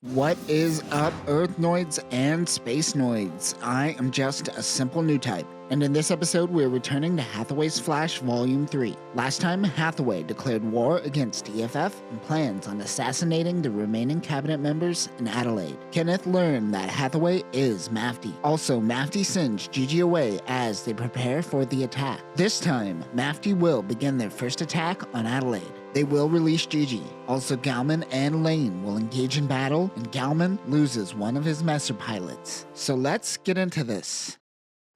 What is up, Earthnoids and Spacenoids? I am just a simple new type, and in this episode we're returning to Hathaway's Flash Volume 3. Last time, Hathaway declared war against EFF and plans on assassinating the remaining cabinet members in Adelaide. Kenneth learned that Hathaway is Mafty. Also, Mafty sends Gigi away as they prepare for the attack. This time, Mafty will begin their first attack on Adelaide. They will release Gigi. Also, Galman and Lane will engage in battle, and Galman loses one of his messer pilots. So let's get into this.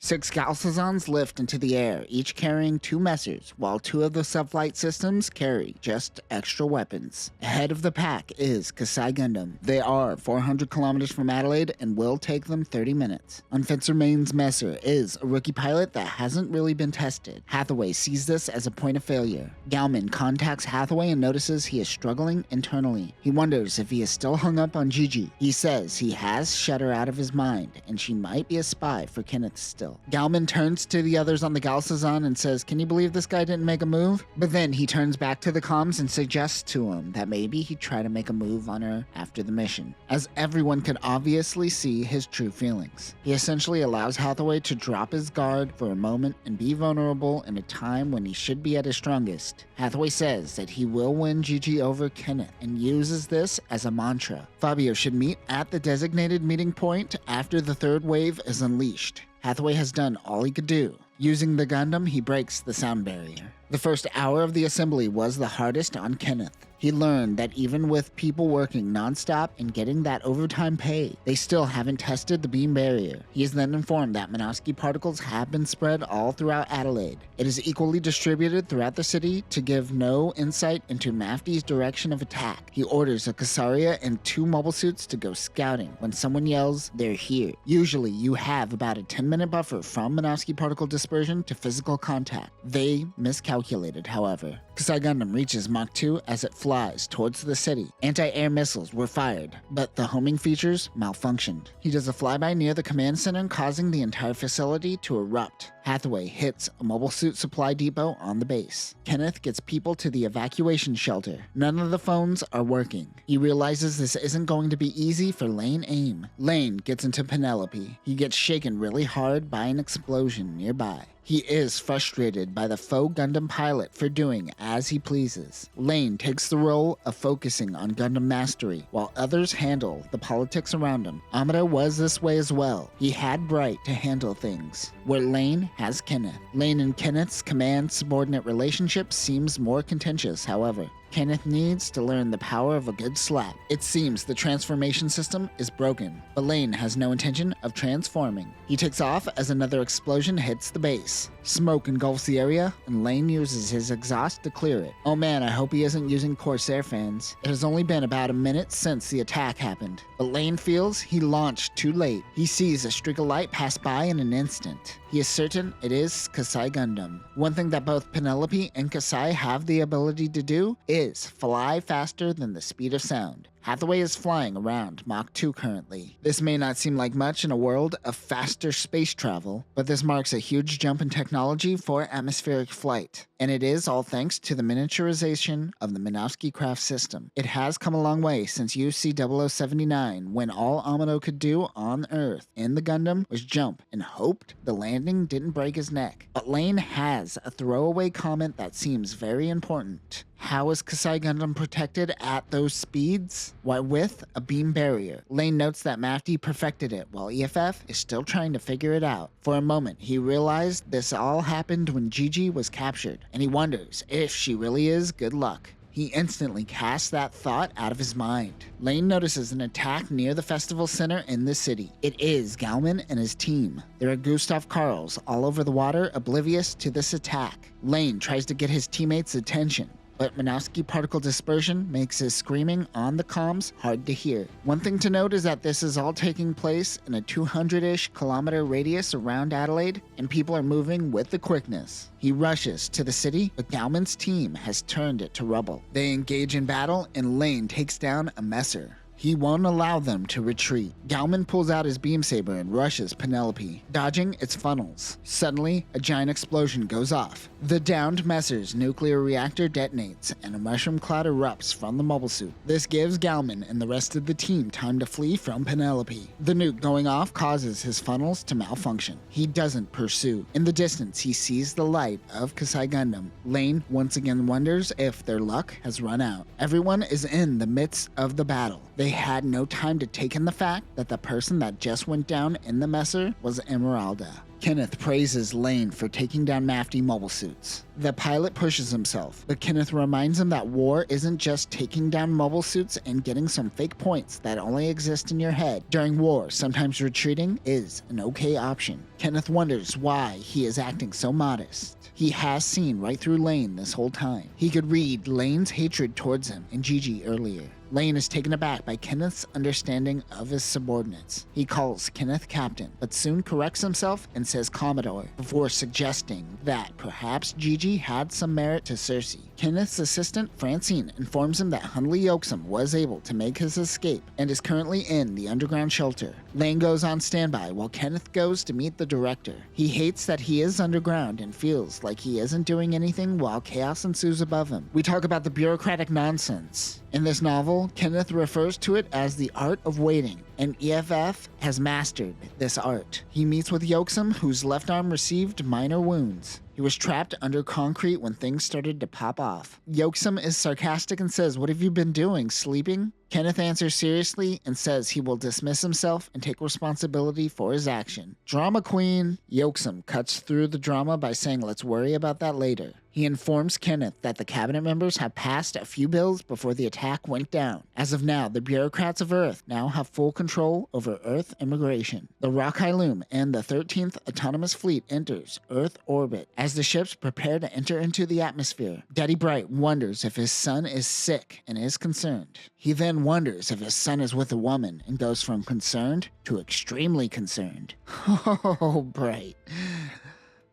6 Galsazons lift into the air, each carrying 2 messers, while 2 of the subflight systems carry just extra weapons. Ahead of the pack is Kasai Gundam. They are 400 kilometers from Adelaide and will take them 30 minutes. On Fencer Main's messer is a rookie pilot that hasn't really been tested. Hathaway sees this as a point of failure. Galman contacts Hathaway and notices he is struggling internally. He wonders if he is still hung up on Gigi. He says he has shut her out of his mind, and she might be a spy for Kenneth still. Galman turns to the others on the Galsazon and says, "Can you believe this guy didn't make a move?" But then he turns back to the comms and suggests to him that maybe he'd try to make a move on her after the mission, as everyone could obviously see his true feelings. He essentially allows Hathaway to drop his guard for a moment and be vulnerable in a time when he should be at his strongest. Hathaway says that he will win Gigi over Kenneth and uses this as a mantra. Fabio should meet at the designated meeting point after the third wave is unleashed. Hathaway has done all he could do. Using the Gundam, he breaks the sound barrier. The first hour of the assembly was the hardest on Kenneth. He learned that even with people working nonstop and getting that overtime pay, they still haven't tested the beam barrier. He is then informed that Minovsky particles have been spread all throughout Adelaide. It is equally distributed throughout the city to give no insight into Mafty's direction of attack. He orders a Casaria and 2 mobile suits to go scouting. When someone yells, "They're here." Usually, you have about a 10-minute buffer from Minovsky particle dispersion to physical contact. They miscalculated, however. Kasai Gundam reaches Mach 2 as it flies towards the city. Anti-air missiles were fired, but the homing features malfunctioned. He does a flyby near the command center, causing the entire facility to erupt. Hathaway hits a mobile suit supply depot on the base. Kenneth gets people to the evacuation shelter. None of the phones are working. He realizes this isn't going to be easy for Lane AIM. Lane gets into Penelope. He gets shaken really hard by an explosion nearby. He is frustrated by the faux Gundam pilot for doing as he pleases. Lane takes the role of focusing on Gundam mastery, while others handle the politics around him. Amado was this way as well. He had Bright to handle things, where Lane has Kenneth. Lane and Kenneth's command-subordinate relationship seems more contentious, however. Kenneth needs to learn the power of a good slap. It seems the transformation system is broken, but Lane has no intention of transforming. He takes off as another explosion hits the base. Smoke engulfs the area, and Lane uses his exhaust to clear it. Oh man, I hope he isn't using Corsair fans. It has only been about a minute since the attack happened, but Lane feels he launched too late. He sees a streak of light pass by in an instant. He is certain it is Kasai Gundam. One thing that both Penelope and Kasai have the ability to do is fly faster than the speed of sound. Hathaway is flying around Mach 2 currently. This may not seem like much in a world of faster space travel, but this marks a huge jump in technology for atmospheric flight. And it is all thanks to the miniaturization of the Minovsky craft system. It has come a long way since UC-0079, when all Amado could do on Earth in the Gundam was jump and hoped the landing didn't break his neck. But Lane has a throwaway comment that seems very important. How is Kasai Gundam protected at those speeds? Why, with a beam barrier. Lane notes that Mafty perfected it, while EFF is still trying to figure it out. For a moment, he realized this all happened when Gigi was captured, and he wonders if she really is good luck. He instantly casts that thought out of his mind. Lane notices an attack near the festival center in the city. It is Galman and his team. There are Gustav Karls all over the water, oblivious to this attack. Lane tries to get his teammates' attention, but Minovsky particle dispersion makes his screaming on the comms hard to hear. One thing to note is that this is all taking place in a 200-ish kilometer radius around Adelaide, and people are moving with the quickness. He rushes to the city, but Galman's team has turned it to rubble. They engage in battle, and Lane takes down a messer. He won't allow them to retreat. Galman pulls out his beam saber and rushes Penelope, dodging its funnels. Suddenly, a giant explosion goes off. The downed Messer's nuclear reactor detonates, and a mushroom cloud erupts from the mobile suit. This gives Galman and the rest of the team time to flee from Penelope. The nuke going off causes his funnels to malfunction. He doesn't pursue. In the distance, he sees the light of Kasai Gundam. Lane once again wonders if their luck has run out. Everyone is in the midst of the battle. They had no time to take in the fact that the person that just went down in the Messer was Emeralda. Kenneth praises Lane for taking down Mafty mobile suits. The pilot pushes himself, but Kenneth reminds him that war isn't just taking down mobile suits and getting some fake points that only exist in your head. During war, sometimes retreating is an okay option. Kenneth wonders why he is acting so modest. He has seen right through Lane this whole time. He could read Lane's hatred towards him in Gigi earlier. Lane is taken aback by Kenneth's understanding of his subordinates. He calls Kenneth Captain, but soon corrects himself and says Commodore, before suggesting that perhaps Gigi had some merit to Cersei. Kenneth's assistant, Francine, informs him that Hundley Yoaksum was able to make his escape and is currently in the underground shelter. Lane goes on standby while Kenneth goes to meet the director. He hates that he is underground and feels like he isn't doing anything while chaos ensues above him. We talk about the bureaucratic nonsense. In this novel, Kenneth refers to it as the art of waiting, and EFF has mastered this art. He meets with Yoaksum, whose left arm received minor wounds. He was trapped under concrete when things started to pop off. Yoaksum is sarcastic and says, "What have you been doing, sleeping?" Kenneth answers seriously and says he will dismiss himself and take responsibility for his action. Drama queen! Yoaksum cuts through the drama by saying, "Let's worry about that later." He informs Kenneth that the cabinet members have passed a few bills before the attack went down. As of now, the bureaucrats of Earth now have full control over Earth immigration. The Rockeye Loom and the 13th Autonomous Fleet enters Earth orbit. As the ships prepare to enter into the atmosphere, Daddy Bright wonders if his son is sick and is concerned. He then wonders if his son is with a woman and goes from concerned to extremely concerned. Oh, Bright.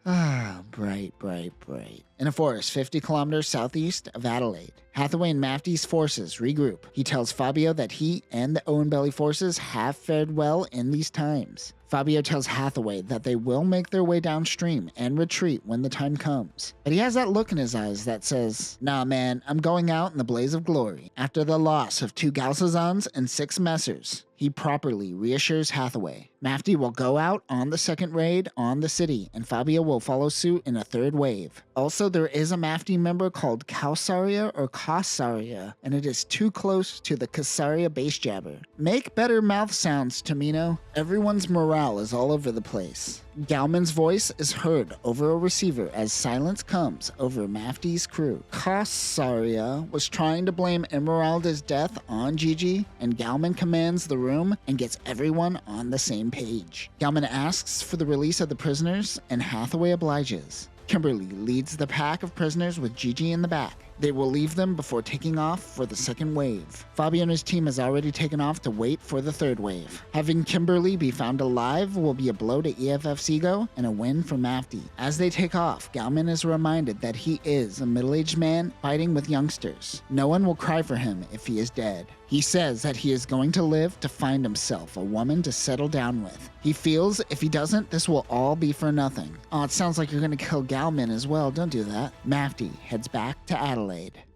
Ah, Bright. In a forest 50 kilometers southeast of Adelaide, Hathaway and Mafty's forces regroup. He tells Fabio that he and the Owen Belly forces have fared well in these times. Fabio tells Hathaway that they will make their way downstream and retreat when the time comes. But he has that look in his eyes that says, "Nah man, I'm going out in the blaze of glory." After the loss of 2 Galsazans and 6 Messers, he properly reassures Hathaway. Mafty will go out on the second raid on the city, and Fabio will follow suit in a third wave. Also, there is a Mafty member called Kausaria or Kausaria, and it is too close to the Kausaria base jabber. Make better mouth sounds, Tomino. Everyone's morale is all over the place. Galman's voice is heard over a receiver as silence comes over Mafty's crew. Kausaria was trying to blame Emeralda's death on Gigi, and Galman commands the room and gets everyone on the same page. Galman asks for the release of the prisoners, and Hathaway obliges. Kimberly leads the pack of prisoners with Gigi in the back. They will leave them before taking off for the second wave. Fabio and his team has already taken off to wait for the third wave. Having Kimberly be found alive will be a blow to EFF's ego and a win for Mafty. As they take off, Galman is reminded that he is a middle-aged man fighting with youngsters. No one will cry for him if he is dead. He says that he is going to live to find himself a woman to settle down with. He feels if he doesn't, this will all be for nothing. Oh, it sounds like you're gonna kill Galman as well. Don't do that. Mafty heads back to Adelaide.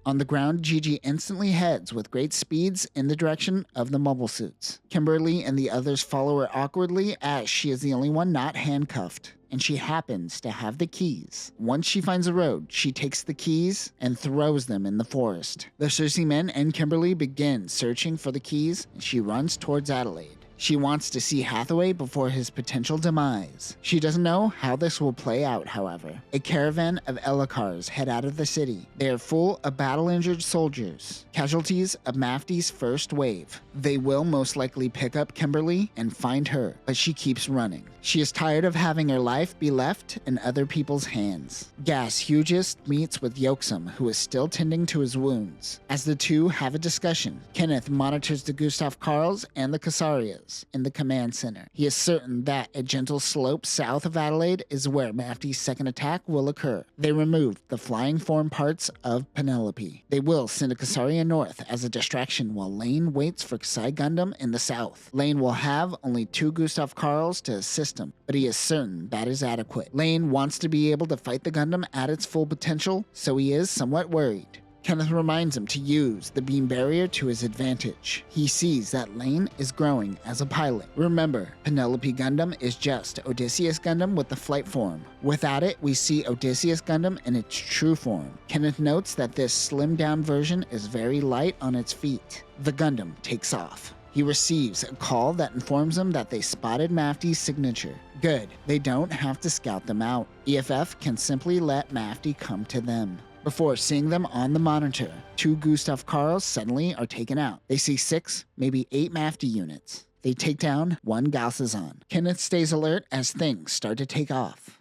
On the ground, Gigi instantly heads with great speeds in the direction of the mobile suits. Kimberly and the others follow her awkwardly as she is the only one not handcuffed, and she happens to have the keys. Once she finds a road, she takes the keys and throws them in the forest. The Cersei men and Kimberly begin searching for the keys, and she runs towards Adelaide. She wants to see Hathaway before his potential demise. She doesn't know how this will play out, however. A caravan of Elakars head out of the city. They are full of battle-injured soldiers, casualties of Mafty's first wave. They will most likely pick up Kimberly and find her, but she keeps running. She is tired of having her life be left in other people's hands. Gas Hugest meets with Yoaksum, who is still tending to his wounds. As the two have a discussion, Kenneth monitors the Gustav Karls and the Kasarias. ideas in the command center. He is certain that a gentle slope south of Adelaide is where Mafty's second attack will occur. They removed the flying form parts of Penelope. They will send a Kasaria north as a distraction while Lane waits for Kasai Gundam in the south. Lane will have only 2 Gustav Karls to assist him, but he is certain that is adequate. Lane wants to be able to fight the Gundam at its full potential, so he is somewhat worried. Kenneth reminds him to use the beam barrier to his advantage. He sees that Lane is growing as a pilot. Remember, Penelope Gundam is just Odysseus Gundam with the flight form. Without it, we see Odysseus Gundam in its true form. Kenneth notes that this slimmed down version is very light on its feet. The Gundam takes off. He receives a call that informs him that they spotted Mafty's signature. Good, they don't have to scout them out. EFF can simply let Mafty come to them. Before seeing them on the monitor, 2 Gustav Karls suddenly are taken out. They see 6, maybe 8 Mafty units. They take down 1 Galsazon. Kenneth stays alert as things start to take off.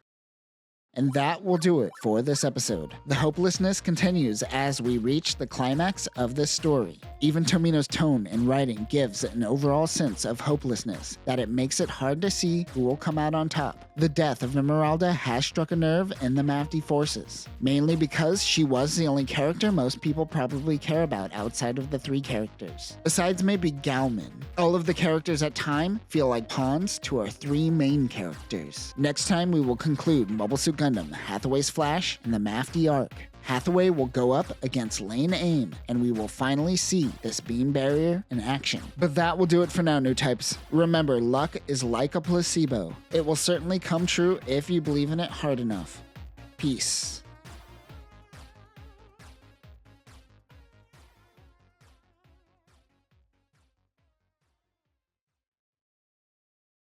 And that will do it for this episode. The hopelessness continues as we reach the climax of this story. Even Tomino's tone and writing gives an overall sense of hopelessness that it makes it hard to see who will come out on top. The death of Emeralda has struck a nerve in the Mafty forces, mainly because she was the only character most people probably care about outside of the 3 characters. Besides maybe Galman, all of the characters at time feel like pawns to our 3 main characters. Next time we will conclude Mobile Suit Gundam, Hathaway's Flash, and the Mafty arc. Hathaway will go up against Lane AIM, and we will finally see this beam barrier in action. But that will do it for now, new types. Remember, luck is like a placebo. It will certainly come true if you believe in it hard enough. Peace.